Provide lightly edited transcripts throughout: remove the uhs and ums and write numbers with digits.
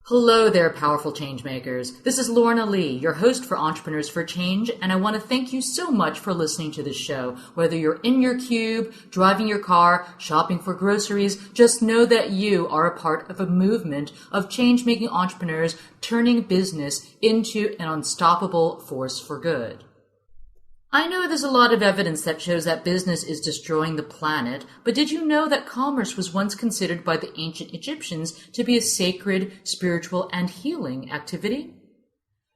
Hello there, powerful changemakers. This is Lorna Li, your host for Entrepreneurs for Change, and I want to thank you so much for listening to this show. Whether you're in your cube, driving your car, shopping for groceries, just know that you are a part of a movement of change-making entrepreneurs turning business into an unstoppable force for good. I know there's a lot of evidence that shows that business is destroying the planet, but did you know that commerce was once considered by the ancient Egyptians to be a sacred, spiritual, and healing activity?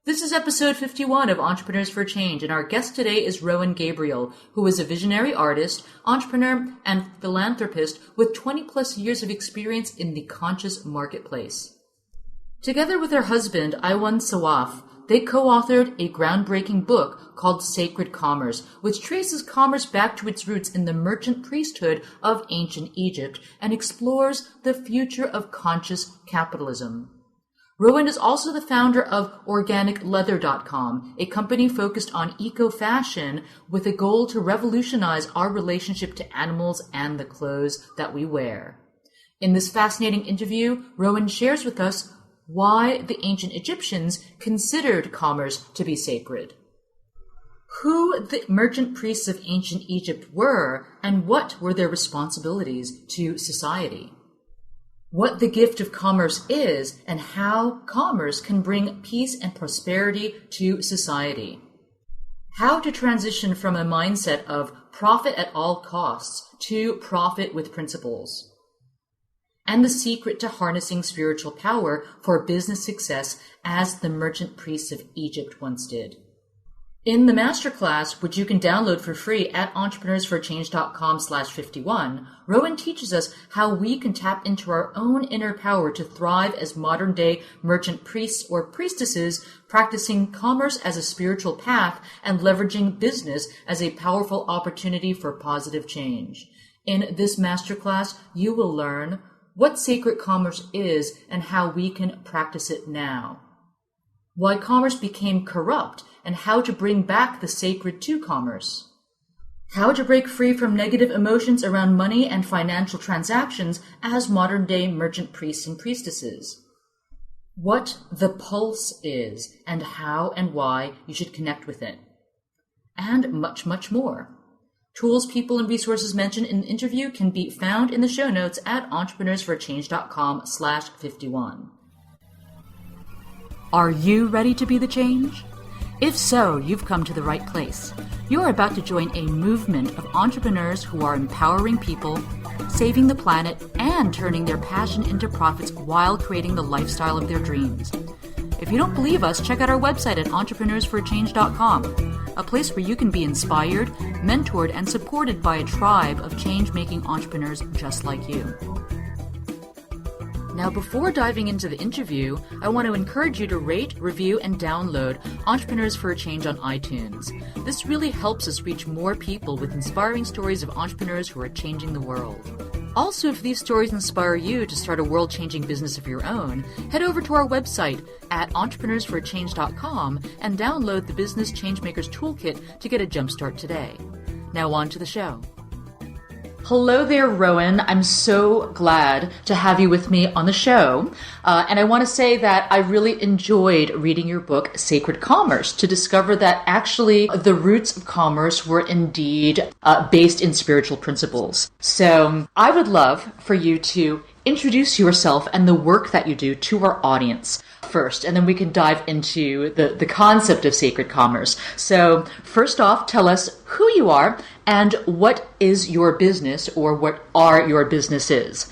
This is episode 51 of Entrepreneurs for Change, and our guest today is Rowan Gabrielle, who is a visionary artist, entrepreneur, and philanthropist with 20-plus years of experience in the conscious marketplace. Together with her husband, Iwan Sawaf, they co-authored a groundbreaking book called Sacred Commerce, which traces commerce back to its roots in the merchant priesthood of ancient Egypt and explores the future of conscious capitalism. Rowan is also the founder of OrganicLeather.com, a company focused on eco-fashion with a goal to revolutionize our relationship to animals and the clothes that we wear. In this fascinating interview, Rowan shares with us why the ancient Egyptians considered commerce to be sacred, who the merchant priests of ancient Egypt were, and what were their responsibilities to society, what the gift of commerce is, and how commerce can bring peace and prosperity to society, how to transition from a mindset of profit at all costs to profit with principles, and the secret to harnessing spiritual power for business success as the merchant priests of Egypt once did. In the masterclass, which you can download for free at entrepreneursforchange.com/51, Rowan teaches us how we can tap into our own inner power to thrive as modern-day merchant priests or priestesses, practicing commerce as a spiritual path and leveraging business as a powerful opportunity for positive change. In this masterclass, you will learn what sacred commerce is and how we can practice it now, why commerce became corrupt and how to bring back the sacred to commerce, how to break free from negative emotions around money and financial transactions as modern-day merchant priests and priestesses, what the pulse is and how and why you should connect with it, and much, much more. Tools, people, and resources mentioned in the interview can be found in the show notes at entrepreneursforchange.com/51. Are you ready to be the change? If so, you've come to the right place. You're about to join a movement of entrepreneurs who are empowering people, saving the planet, and turning their passion into profits while creating the lifestyle of their dreams. If you don't believe us, check out our website at entrepreneursforchange.com, a place where you can be inspired, mentored, and supported by a tribe of change-making entrepreneurs just like you. Now, before diving into the interview, I want to encourage you to rate, review, and download Entrepreneurs for a Change on iTunes. This really helps us reach more people with inspiring stories of entrepreneurs who are changing the world. Also, if these stories inspire you to start a world-changing business of your own, head over to our website at entrepreneursforchange.com and download the Business Changemakers Toolkit to get a jumpstart today. Now on to the show. Hello there, Rowan. I'm so glad to have you with me on the show. And I want to say that I really enjoyed reading your book, Sacred Commerce, to discover that actually the roots of commerce were indeed based in spiritual principles. So I would love for you to introduce yourself and the work that you do to our audience first, and then we can dive into the concept of sacred commerce. So first off, tell us who you are and what is your business, or what are your businesses.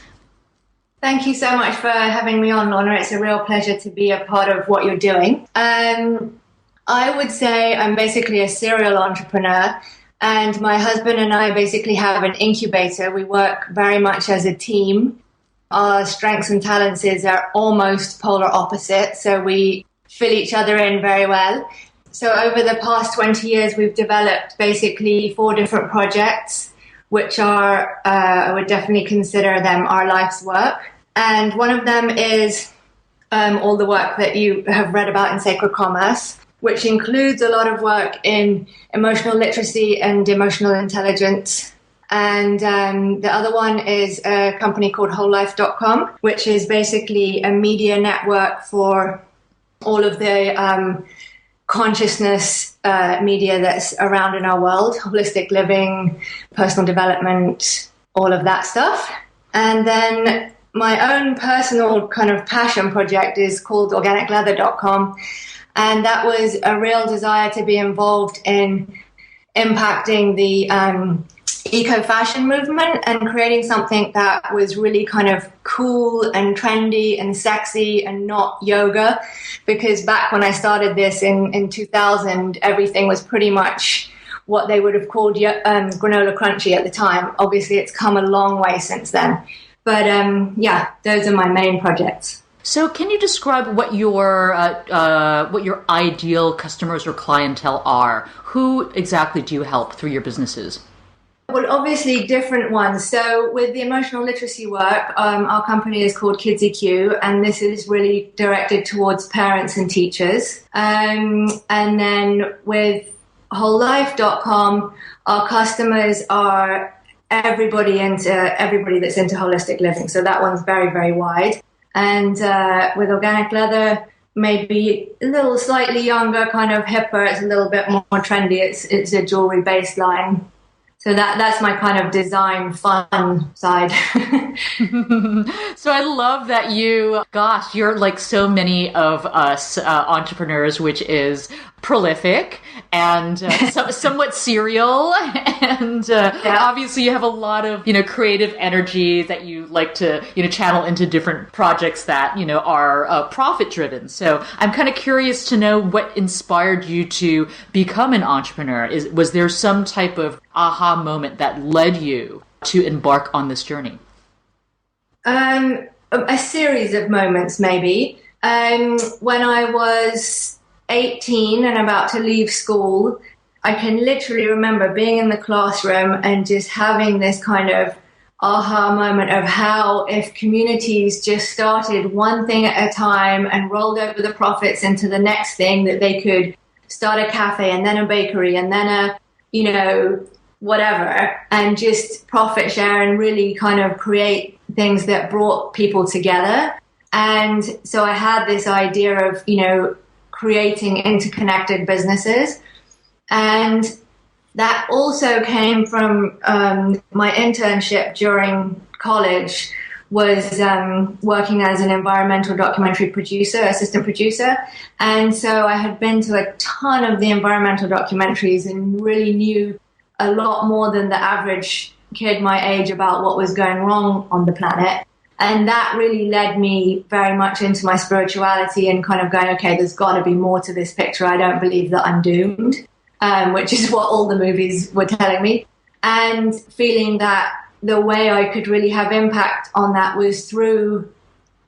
Thank you so much for having me on, Lorna. It's a real pleasure to be a part of what you're doing. I would say I'm basically a serial entrepreneur, and my husband and I basically have an incubator. We work very much as a team. Our strengths and talents are almost polar opposites, so we fill each other in very well. So over the past 20 years, we've developed basically 4 different projects, which are, I would definitely consider them our life's work. And one of them is all the work that you have read about in Sacred Commerce, which includes a lot of work in emotional literacy and emotional intelligence, And the other one is a company called wholelife.com, which is basically a media network for all of the consciousness media that's around in our world, holistic living, personal development, all of that stuff. And then my own personal kind of passion project is called organicleather.com. And that was a real desire to be involved in impacting the eco-fashion movement and creating something that was really kind of cool and trendy and sexy and not yoga. Because back when I started this in 2000, everything was pretty much what they would have called granola crunchy at the time. Obviously, it's come a long way since then. But yeah, those are my main projects. So can you describe what your ideal customers or clientele are? Who exactly do you help through your businesses? Well, obviously different ones. So with the emotional literacy work, our company is called Kids EQ, and this is really directed towards parents and teachers. And then with wholelife.com, our customers are everybody that's into holistic living. So that one's very, very wide. And with Organic Leather, maybe a little slightly younger, kind of hipper. It's a little bit more trendy. It's a jewelry based line. So that's my kind of design fun side. So I love that you're like so many of us entrepreneurs, which is prolific and somewhat serial. And obviously you have a lot of, creative energy that you like to, channel into different projects that, are profit driven. So I'm kind of curious to know what inspired you to become an entrepreneur. Was there some type of aha moment that led you to embark on this journey? A series of moments, maybe. When I was 18 and about to leave school, I can literally remember being in the classroom and just having this kind of aha moment of how if communities just started one thing at a time and rolled over the profits into the next thing, that they could start a cafe and then a bakery and then whatever, and just profit share and really kind of create things that brought people together. And so I had this idea of, creating interconnected businesses. And that also came from my internship during college, was working as an environmental documentary producer, assistant producer. And so I had been to a ton of the environmental documentaries and really knew a lot more than the average kid my age about what was going wrong on the planet. And that really led me very much into my spirituality and kind of going, okay, there's got to be more to this picture. I don't believe that I'm doomed, which is what all the movies were telling me. And feeling that the way I could really have impact on that was through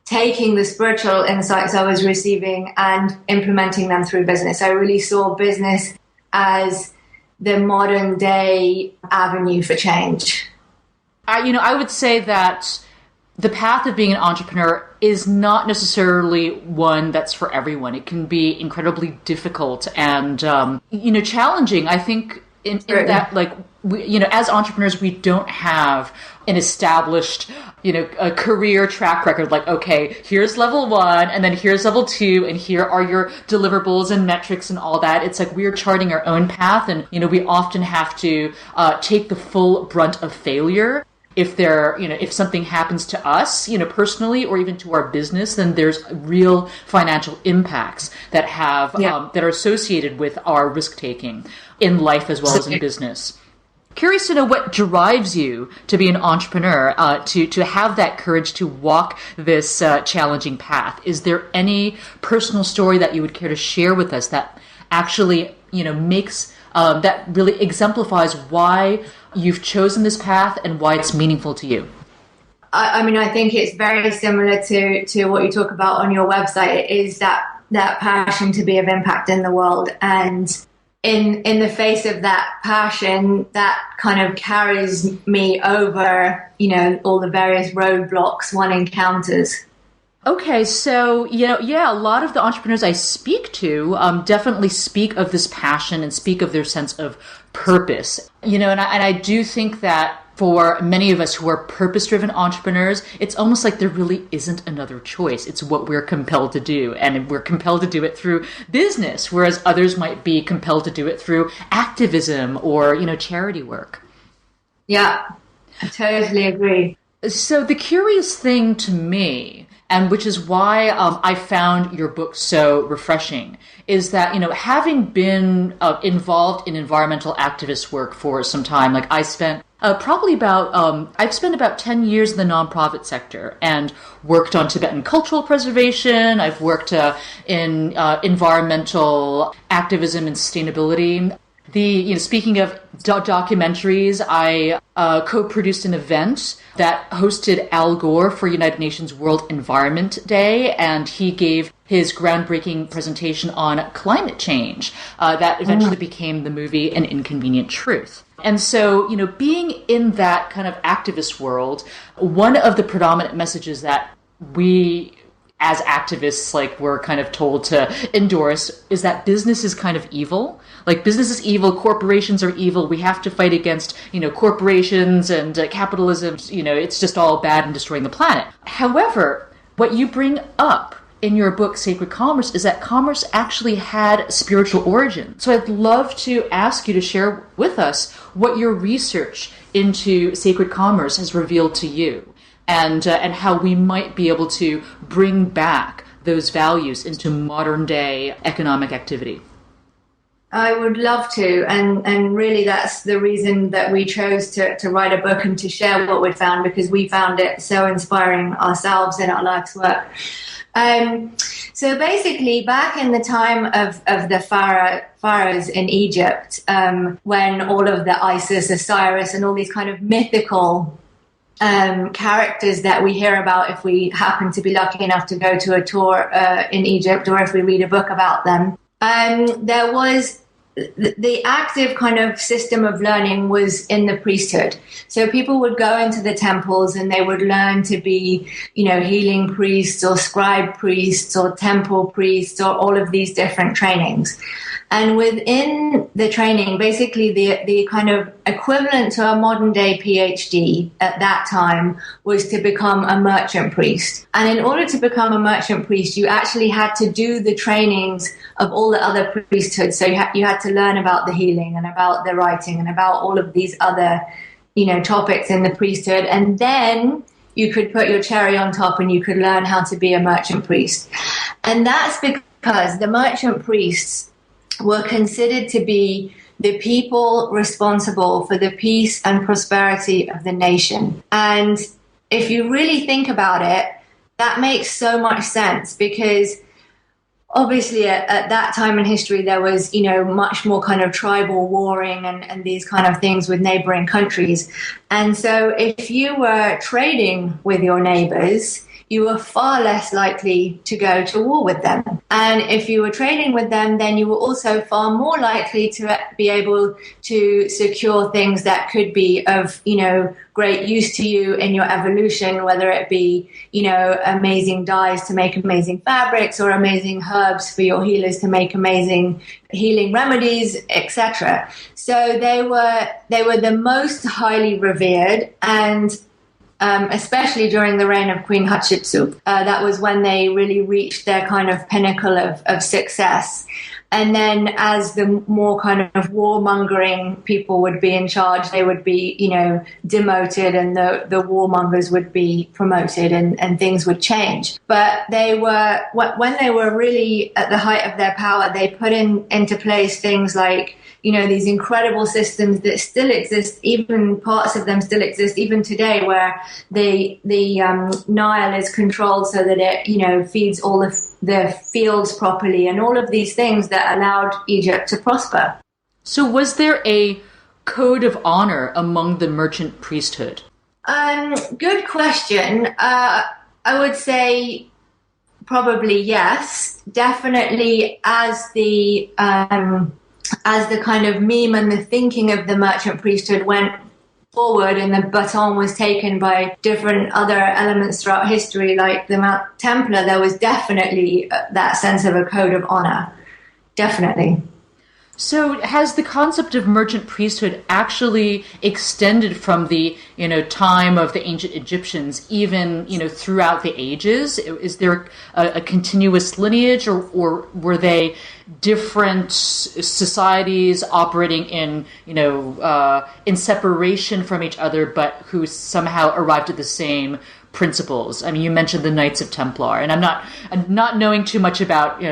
taking the spiritual insights I was receiving and implementing them through business. I really saw business as the modern day avenue for change. I would say that the path of being an entrepreneur is not necessarily one that's for everyone. It can be incredibly difficult and, challenging. I think in that, like, as entrepreneurs, we don't have an established, a career track record. Like, okay, here's level 1 and then here's level 2 and here are your deliverables and metrics and all that. It's like we're charting our own path, and, we often have to take the full brunt of failure. If something happens to us, personally, or even to our business, then there's real financial impacts that that are associated with our risk taking in life as well as in business. Curious to know what drives you to be an entrepreneur, to have that courage to walk this challenging path. Is there any personal story that you would care to share with us that actually, makes that really exemplifies why you've chosen this path and why it's meaningful to you? I think it's very similar to what you talk about on your website. It is that passion to be of impact in the world. And in the face of that passion, that kind of carries me over, all the various roadblocks one encounters. Okay, so, a lot of the entrepreneurs I speak to definitely speak of this passion and speak of their sense of purpose. And I do think that for many of us who are purpose-driven entrepreneurs, it's almost like there really isn't another choice. It's what we're compelled to do. And we're compelled to do it through business, whereas others might be compelled to do it through activism or, charity work. Yeah, I totally agree. So the curious thing to me, and which is why I found your book so refreshing, is that, having been involved in environmental activist work for some time, like I spent I've spent about 10 years in the nonprofit sector and worked on Tibetan cultural preservation. I've worked in environmental activism and sustainability. Speaking of documentaries, I co-produced an event that hosted Al Gore for United Nations World Environment Day, and he gave his groundbreaking presentation on climate change that eventually became the movie An Inconvenient Truth. And so, being in that kind of activist world, one of the predominant messages that we as activists, we're kind of told to endorse, is that business is kind of evil. Like, business is evil, corporations are evil, we have to fight against, corporations and capitalism, it's just all bad and destroying the planet. However, what you bring up in your book, Sacred Commerce, is that commerce actually had spiritual origin. So I'd love to ask you to share with us what your research into sacred commerce has revealed to you. And how we might be able to bring back those values into modern day economic activity. I would love to, and really that's the reason that we chose to write a book and to share what we found, because we found it so inspiring ourselves in our life's work. So basically, back in the time of the pharaohs in Egypt, when all of the Isis, Osiris, and all these kind of mythical characters that we hear about if we happen to be lucky enough to go to a tour in Egypt, or if we read a book about them, there was the active kind of system of learning was in the priesthood. So people would go into the temples and they would learn to be, healing priests or scribe priests or temple priests or all of these different trainings. And within the training, basically the kind of equivalent to a modern day PhD at that time was to become a merchant priest. And in order to become a merchant priest, you actually had to do the trainings of all the other priesthoods. So you had to learn about the healing and about the writing and about all of these other, topics in the priesthood. And then you could put your cherry on top and you could learn how to be a merchant priest. And that's because the merchant priests were considered to be the people responsible for the peace and prosperity of the nation. And if you really think about it, that makes so much sense, because obviously at that time in history, there was, much more kind of tribal warring and these kind of things with neighboring countries. And so if you were trading with your neighbors, you were far less likely to go to war with them. And if you were trading with them, then you were also far more likely to be able to secure things that could be of, great use to you in your evolution, whether it be, amazing dyes to make amazing fabrics or amazing herbs for your healers to make amazing healing remedies, etc. So they were the most highly revered, and especially during the reign of Queen Hatshepsut. That was when they really reached their kind of pinnacle of success. And then as the more kind of warmongering people would be in charge, they would be, demoted, and the warmongers would be promoted, and things would change. But when they were really at the height of their power, they put into place things like, these incredible systems that still exist, even parts of them still exist even today, where the Nile is controlled so that it, feeds all of the fields properly, and all of these things that allowed Egypt to prosper. So was there a code of honor among the merchant priesthood? Good question. I would say probably yes. Definitely as the kind of meme and the thinking of the merchant priesthood went forward and the baton was taken by different other elements throughout history, like the Mount Templar, there was definitely that sense of a code of honor. Definitely. So has the concept of merchant priesthood actually extended from the, time of the ancient Egyptians, even, throughout the ages? Is there a continuous lineage, or were they different societies operating in separation from each other, but who somehow arrived at the same principles? I mean, you mentioned the Knights of Templar, and I'm not knowing too much about,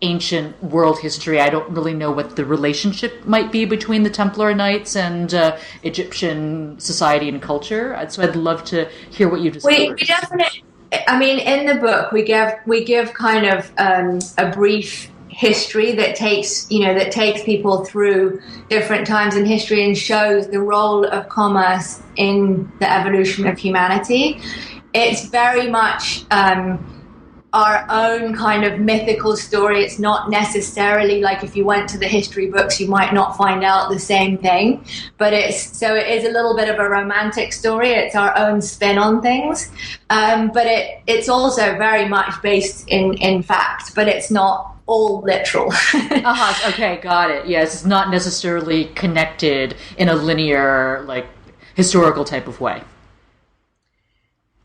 ancient world history. I don't really know what the relationship might be between the Templar Knights and Egyptian society and culture. So I'd love to hear what you discovered. We definitely, I mean, in the book, we give kind of a brief history that takes people through different times in history and shows the role of commerce in the evolution of humanity. It's very much our own kind of mythical story. It's not necessarily like if you went to the history books, you might not find out the same thing, but it is a little bit of a romantic story. It's our own spin on things. But it's also very much based in fact, but it's not all literal. Okay, got it. Yes, it's not necessarily connected in a linear, historical type of way.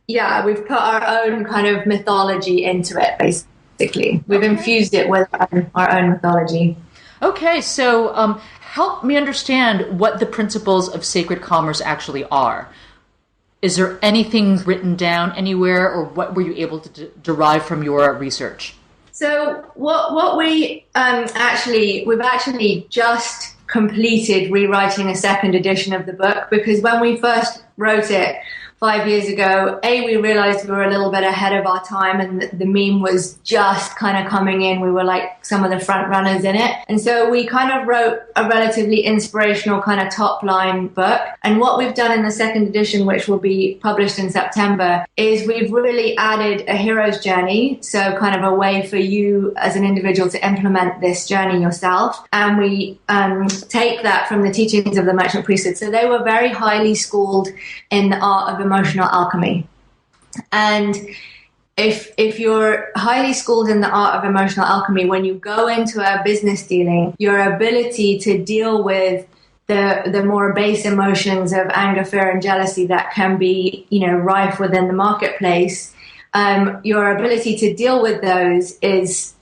Yeah, we've put our own kind of mythology into it, basically. We've infused it with our own mythology. Okay, so help me understand what the principles of sacred commerce actually are. Is there anything written down anywhere, or what were you able to derive from your research? So what we've actually just completed rewriting a second edition of the book, because when we first wrote it 5 years ago, we realized we were a little bit ahead of our time, and the meme was just kind of coming in. We were like some of the front runners in it. And so we kind of wrote a relatively inspirational kind of top line book. And what we've done in the second edition, which will be published in September, is we've really added a hero's journey. So kind of a way for you as an individual to implement this journey yourself. And we take that from the teachings of the merchant priesthood. So they were very highly schooled in the art of emotional alchemy. And if you're highly schooled in the art of emotional alchemy, when you go into a business dealing, your ability to deal with the more base emotions of anger, fear, and jealousy that can be, rife within the marketplace, your ability to deal with those is,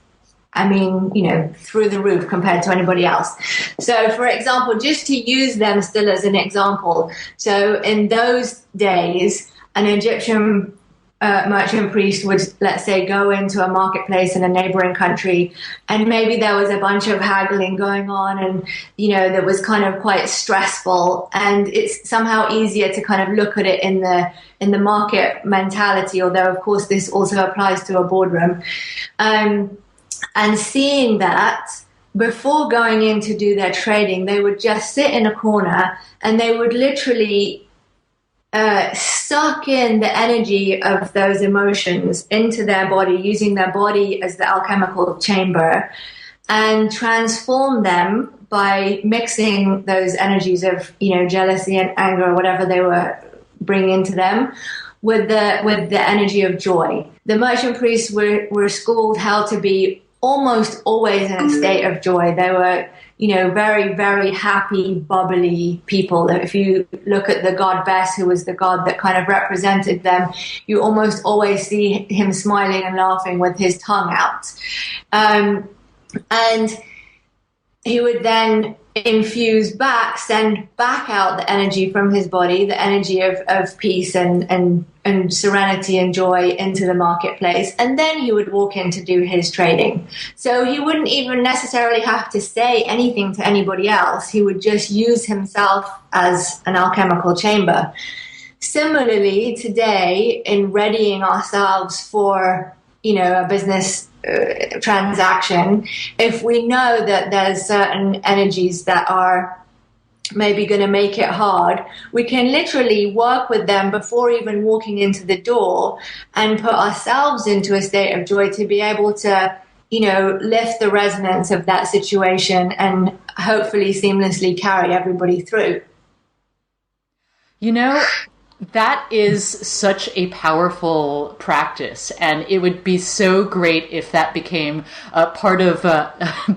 through the roof compared to anybody else. So, for example, just to use them still as an example. So in those days, an Egyptian merchant priest would, let's say, go into a marketplace in a neighboring country, and maybe there was a bunch of haggling going on, and, that was kind of quite stressful. And it's somehow easier to kind of look at it in the market mentality, although, of course, this also applies to a boardroom. And seeing that, before going in to do their trading, they would just sit in a corner and they would literally suck in the energy of those emotions into their body, using their body as the alchemical chamber, and transform them by mixing those energies of, jealousy and anger or whatever they were bringing into them with the energy of joy. The merchant priests were schooled how to be almost always in a state of joy. They were, very, very happy, bubbly people. If you look at the god Bes, who was the god that kind of represented them, you almost always see him smiling and laughing with his tongue out. And he would then send back out the energy from his body, the energy of peace and serenity and joy into the marketplace. And then he would walk in to do his trading. So he wouldn't even necessarily have to say anything to anybody else. He would just use himself as an alchemical chamber. Similarly, today, in readying ourselves for, a business transaction, if we know that there's certain energies that are maybe going to make it hard, we can literally work with them before even walking into the door and put ourselves into a state of joy to be able to, lift the resonance of that situation and hopefully seamlessly carry everybody through. That is such a powerful practice, and it would be so great if that became part of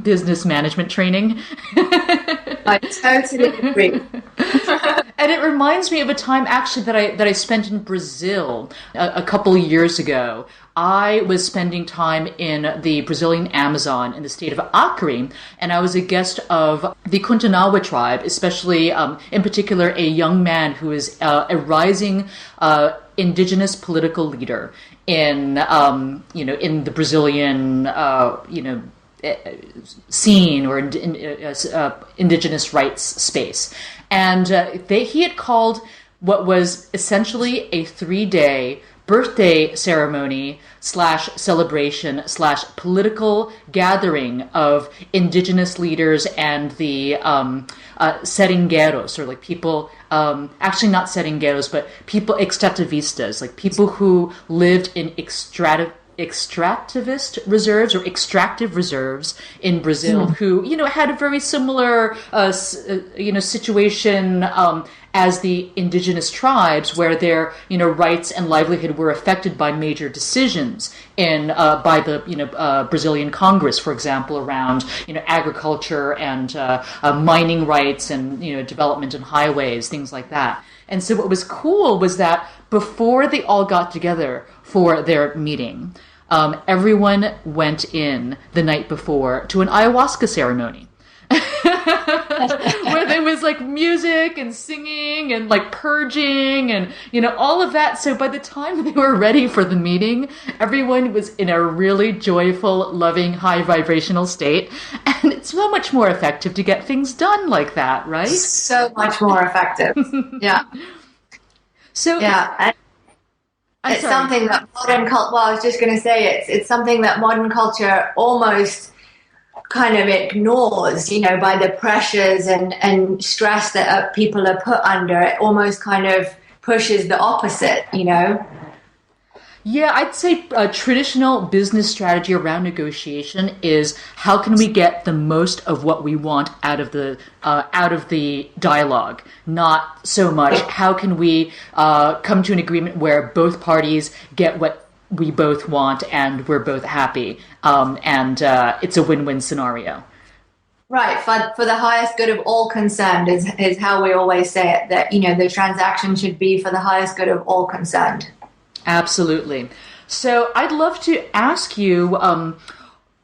business management training. I totally agree. And it reminds me of a time actually that I spent in Brazil a couple of years ago. I was spending time in the Brazilian Amazon in the state of Acre, and I was a guest of the Kuntanawa tribe, especially in particular a young man who is a rising indigenous political leader in in the Brazilian scene or indigenous rights space. And he had called what was essentially a 3-day birthday ceremony / celebration / political gathering of indigenous leaders and the seringueiros, or like people, actually not seringueiros, but people extrativistas, like people who lived in extractivist reserves or extractive reserves in Brazil, who had a very similar situation as the indigenous tribes, where their rights and livelihood were affected by major decisions by the Brazilian Congress, for example, around agriculture and mining rights and development and highways, things like that. And so what was cool was that before they all got together for their meeting, everyone went in the night before to an ayahuasca ceremony. Where there was like music and singing and like purging and all of that. So by the time they were ready for the meeting, everyone was in a really joyful, loving, high vibrational state. And it's so much more effective to get things done like that, right? So much more effective. Yeah. So yeah. It's something that modern culture, well, I was just going to say it's something that modern culture almost kind of ignores, by the pressures and stress that people are put under. It almost kind of pushes the opposite, Yeah, I'd say a traditional business strategy around negotiation is how can we get the most of what we want out of the dialogue, not so much how can we come to an agreement where both parties get what we both want and we're both happy, and it's a win-win scenario. Right, for the highest good of all concerned is how we always say it, that the transaction should be for the highest good of all concerned. Absolutely. So I'd love to ask you,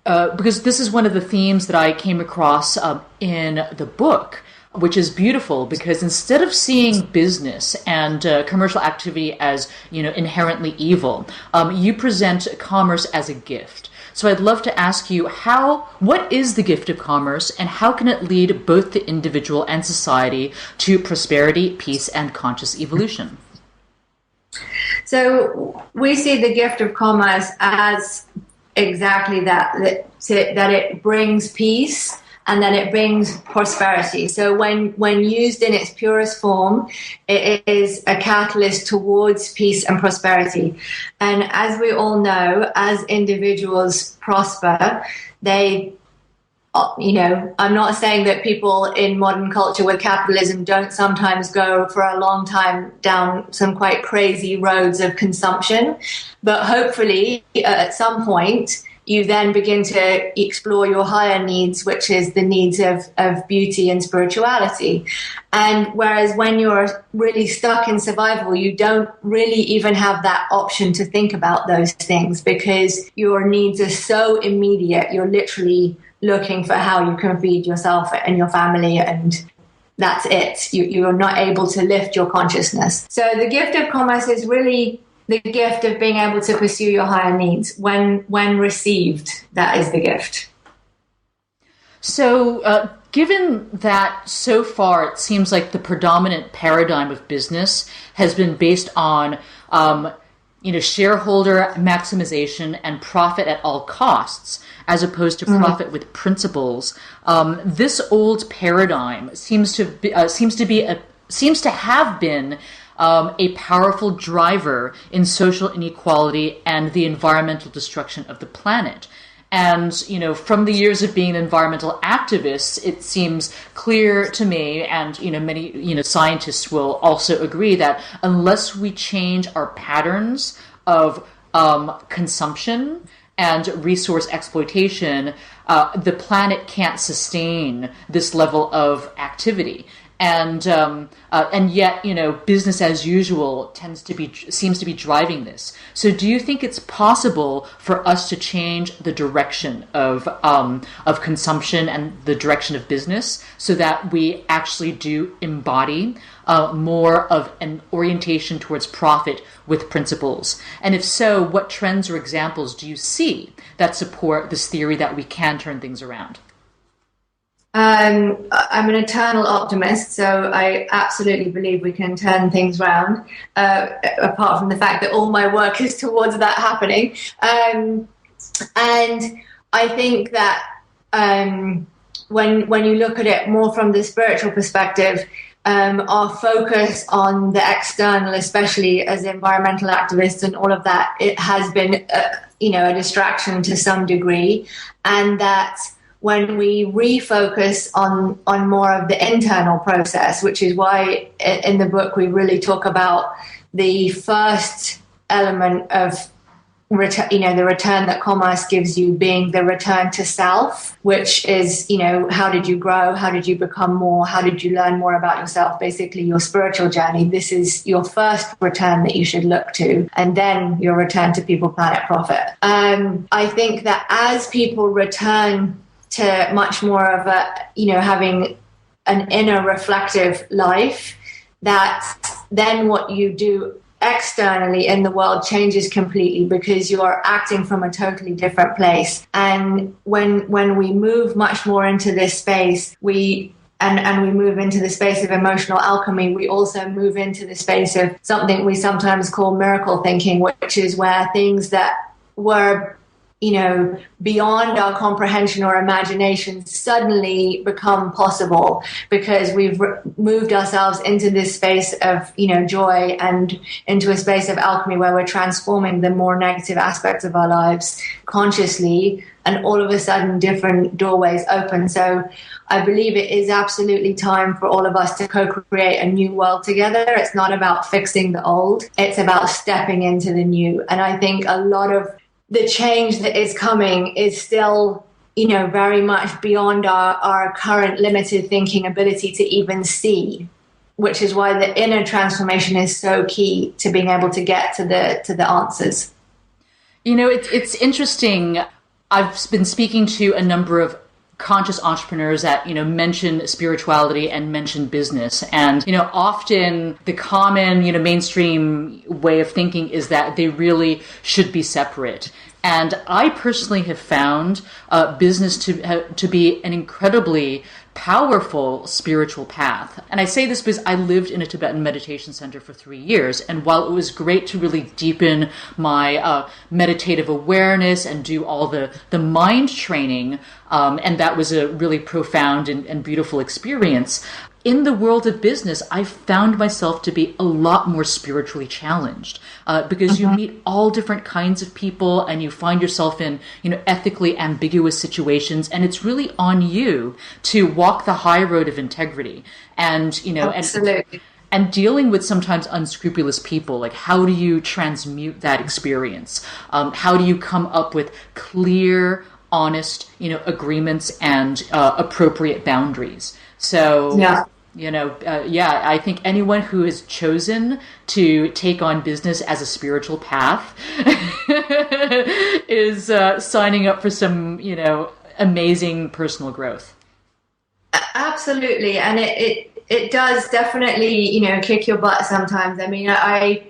because this is one of the themes that I came across in the book, which is beautiful, because instead of seeing business and commercial activity as inherently evil, you present commerce as a gift. So I'd love to ask you, what is the gift of commerce, and how can it lead both the individual and society to prosperity, peace, and conscious evolution? So we see the gift of commerce as exactly that it brings peace and that it brings prosperity. So when used in its purest form, it is a catalyst towards peace and prosperity. And as we all know, as individuals prosper, I'm not saying that people in modern culture with capitalism don't sometimes go for a long time down some quite crazy roads of consumption, but hopefully at some point you then begin to explore your higher needs, which is the needs of beauty and spirituality. And whereas when you're really stuck in survival, you don't really even have that option to think about those things because your needs are so immediate. You're literally looking for how you can feed yourself and your family, and that's it. You're not able to lift your consciousness. So the gift of commerce is really the gift of being able to pursue your higher needs. When received, that is the gift. So given that so far it seems like the predominant paradigm of business has been based on shareholder maximization and profit at all costs, as opposed to profit with principles, this old paradigm seems to have been a powerful driver in social inequality and the environmental destruction of the planet. And, from the years of being an environmental activist, it seems clear to me, and, many, scientists will also agree that unless we change our patterns of consumption and resource exploitation, the planet can't sustain this level of activity. And yet, business as usual seems to be driving this. So, do you think it's possible for us to change the direction of consumption and the direction of business, so that we actually do embody more of an orientation towards profit with principles? And if so, what trends or examples do you see that support this theory that we can turn things around? I'm an eternal optimist, so I absolutely believe we can turn things around, apart from the fact that all my work is towards that happening. And I think that when you look at it more from the spiritual perspective, our focus on the external, especially as environmental activists and all of that, it has been, a distraction to some degree, and that when we refocus on more of the internal process, which is why in the book we really talk about the first element of the return that commerce gives you being the return to self, which is, how did you grow? How did you become more? How did you learn more about yourself? Basically, your spiritual journey. This is your first return that you should look to, and then your return to people, planet, profit. I think that as people return to much more of having an inner reflective life, that then what you do externally in the world changes completely, because you are acting from a totally different place. And when we move much more into this space, we move into the space of emotional alchemy, we also move into the space of something we sometimes call miracle thinking, which is where things that were beyond our comprehension or imagination suddenly become possible, because we've moved ourselves into this space of, joy, and into a space of alchemy where we're transforming the more negative aspects of our lives consciously, and all of a sudden different doorways open. So I believe it is absolutely time for all of us to co-create a new world together. It's not about fixing the old, it's about stepping into the new. And I think a lot of the change that is coming is still, very much beyond our current limited thinking ability to even see, which is why the inner transformation is so key to being able to get to the answers. It's interesting. I've been speaking to a number of conscious entrepreneurs that, mention spirituality and mention business. And, often the common, mainstream way of thinking is that they really should be separate. And I personally have found business to be an incredibly powerful spiritual path. And I say this because I lived in a Tibetan meditation center for 3 years. And while it was great to really deepen my meditative awareness and do all the mind training, and that was a really profound and beautiful experience, in the world of business, I found myself to be a lot more spiritually challenged, because you meet all different kinds of people, and you find yourself in, ethically ambiguous situations, and it's really on you to walk the high road of integrity, and Absolutely. and dealing with sometimes unscrupulous people. Like, how do you transmute that experience? How do you come up with clear, honest, agreements and appropriate boundaries? So, I think anyone who has chosen to take on business as a spiritual path is signing up for some, amazing personal growth. Absolutely. And it does definitely, kick your butt sometimes. I mean, I,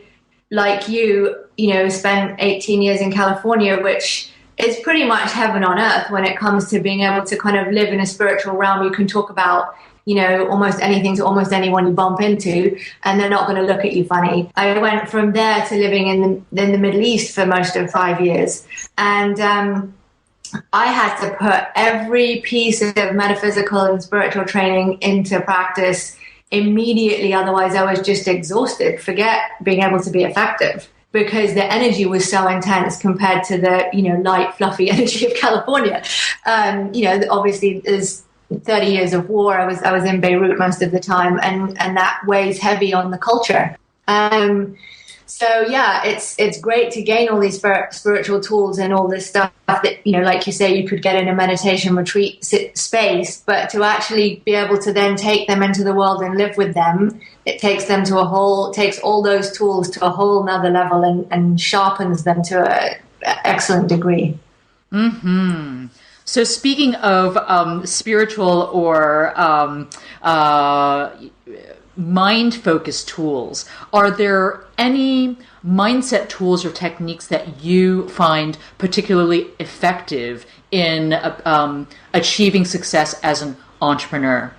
like you, spent 18 years in California, which is pretty much heaven on earth when it comes to being able to kind of live in a spiritual realm. You can talk about, almost anything to almost anyone you bump into, and they're not going to look at you funny. I went from there to living in the Middle East for most of 5 years. And I had to put every piece of metaphysical and spiritual training into practice immediately. Otherwise, I was just exhausted. Forget being able to be effective. because the energy was so intense compared to the, light, fluffy energy of California. Obviously there's 30 years of war. I was in Beirut most of the time, and that weighs heavy on the culture. So yeah, it's great to gain all these spiritual tools and all this stuff that, like you say, you could get in a meditation retreat space, but to actually be able to then take them into the world and live with them, it takes them takes all those tools to a whole nother level and sharpens them to an excellent degree. Mm-hmm. So speaking of spiritual or mind-focused tools, are there any mindset tools or techniques that you find particularly effective in achieving success as an entrepreneur?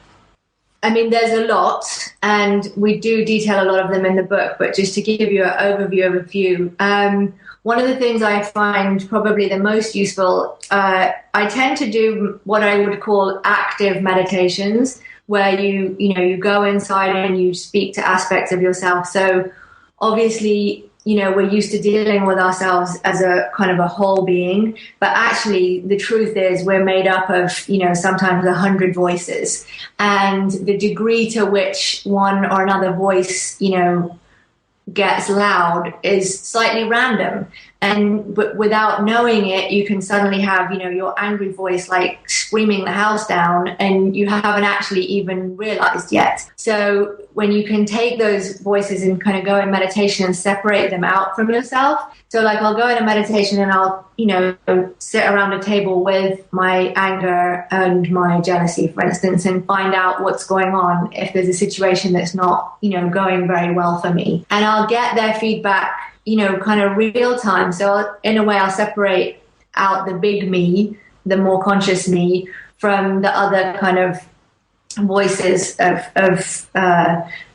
I mean, there's a lot, and we do detail a lot of them in the book, but just to give you an overview of a few. One of the things I find probably the most useful, I tend to do what I would call active meditations, where you go inside and you speak to aspects of yourself. So obviously, we're used to dealing with ourselves as a kind of a whole being, but actually the truth is we're made up of, sometimes 100 voices, and the degree to which one or another voice, gets loud is slightly random. But without knowing it, you can suddenly have, your angry voice like screaming the house down, and you haven't actually even realized yet. So when you can take those voices and kind of go in meditation and separate them out from yourself. So like I'll go in a meditation and I'll, sit around a table with my anger and my jealousy, for instance, and find out what's going on if there's a situation that's not, going very well for me. And I'll get their feedback, kind of real time. So in a way, I'll separate out the big me, the more conscious me, from the other kind of voices of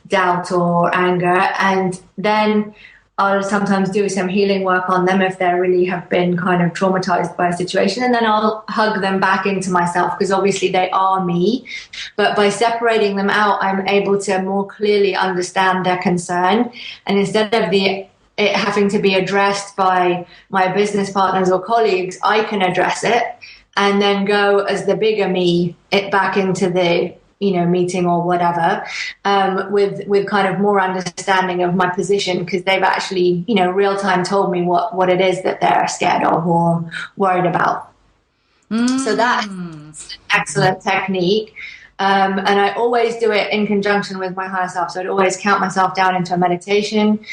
doubt or anger. And then I'll sometimes do some healing work on them if they really have been kind of traumatized by a situation. And then I'll hug them back into myself, because obviously they are me. But by separating them out, I'm able to more clearly understand their concern. And instead of it having to be addressed by my business partners or colleagues, I can address it and then go as the bigger me back into the meeting or whatever, with kind of more understanding of my position, because they've actually real time told me what it is that they're scared of or worried about. So that's an excellent technique. And I always do it in conjunction with my higher self. So I'd always count myself down into a meditation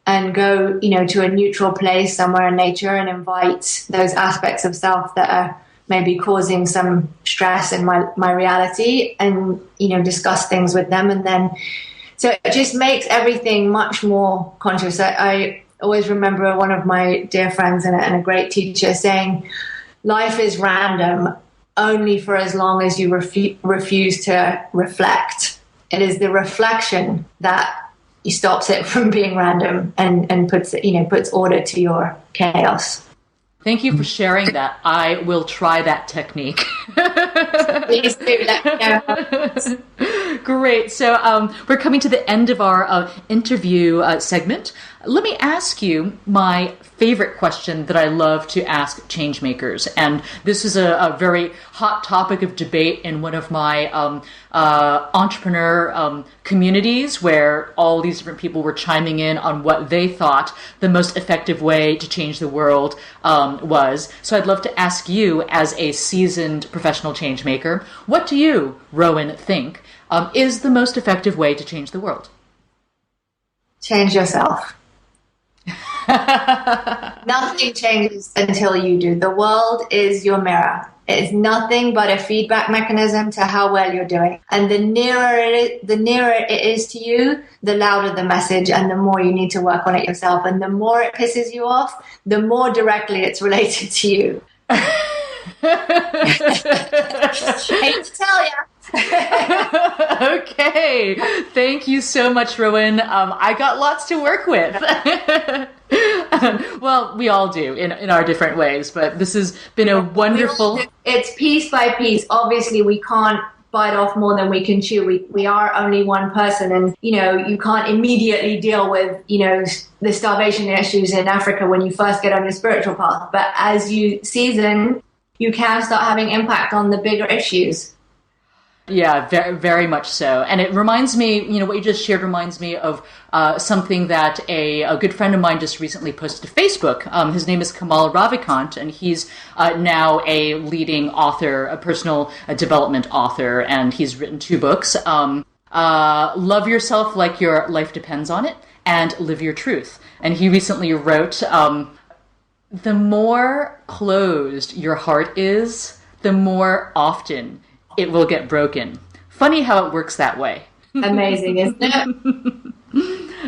and go, to a neutral place somewhere in nature and invite those aspects of self that are maybe causing some stress in my reality, and, discuss things with them. And then, so it just makes everything much more conscious. I always remember one of my dear friends and a great teacher saying, life is random only for as long as you refuse to reflect. It is the reflection that stops it from being random and puts order to your chaos. Thank you for sharing that. I will try that technique. Please do let me know. Great. So we're coming to the end of our interview segment. Let me ask you my favorite question that I love to ask changemakers. And this is a very hot topic of debate in one of my entrepreneur communities, where all these different people were chiming in on what they thought the most effective way to change the world was. So I'd love to ask you, as a seasoned professional change maker, what do you, Rowan, think is the most effective way to change the world? Change yourself. Nothing changes until you do. The world is your mirror. It's nothing but a feedback mechanism to how well you're doing. And the nearer it is to you, the louder the message, and the more you need to work on it yourself. And the more it pisses you off, the more directly it's related to you. Hate to tell you. Okay. Thank you so much, Rowan. I got lots to work with. Well, we all do in our different ways, but this has been a wonderful... It's piece by piece. Obviously, we can't bite off more than we can chew. We are only one person, and, you know, you can't immediately deal with, you know, the starvation issues in Africa when you first get on your spiritual path. But as you season, you can start having impact on the bigger issues. Yeah, very, very much so. And it reminds me, you know, what you just shared reminds me of something that a good friend of mine just recently posted to Facebook. His name is Kamal Ravikant, and he's now a leading author, a personal development author, and he's written 2 books. Love Yourself Like Your Life Depends on It, and Live Your Truth. And he recently wrote, the more closed your heart is, the more often it will get broken. Funny how it works that way. Amazing, isn't it?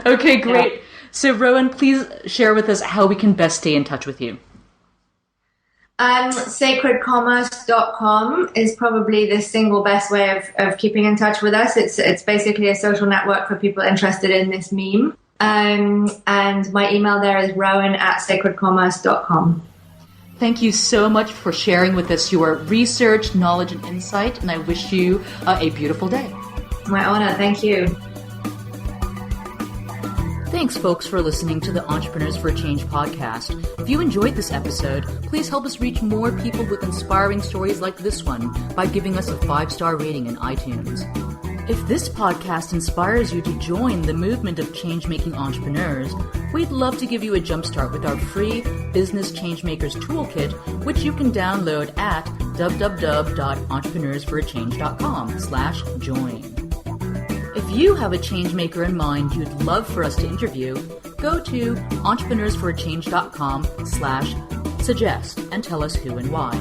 Okay, great. Yeah. So, Rowan, please share with us how we can best stay in touch with you. Sacredcommerce.com is probably the single best way of keeping in touch with us. It's basically a social network for people interested in this meme. And my email there is rowan@sacredcommerce.com. Thank you so much for sharing with us your research, knowledge, and insight, and I wish you a beautiful day. My honor. Thank you. Thanks, folks, for listening to the Entrepreneurs for a Change podcast. If you enjoyed this episode, please help us reach more people with inspiring stories like this one by giving us a 5-star rating in iTunes. If this podcast inspires you to join the movement of change-making entrepreneurs, we'd love to give you a jumpstart with our free Business Changemakers Toolkit, which you can download at www.entrepreneursforachange.com/join. If you have a changemaker in mind you'd love for us to interview, go to entrepreneursforachange.com/suggest and tell us who and why.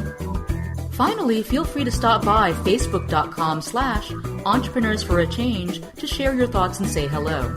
Finally, feel free to stop by facebook.com/entrepreneursforachange to share your thoughts and say hello.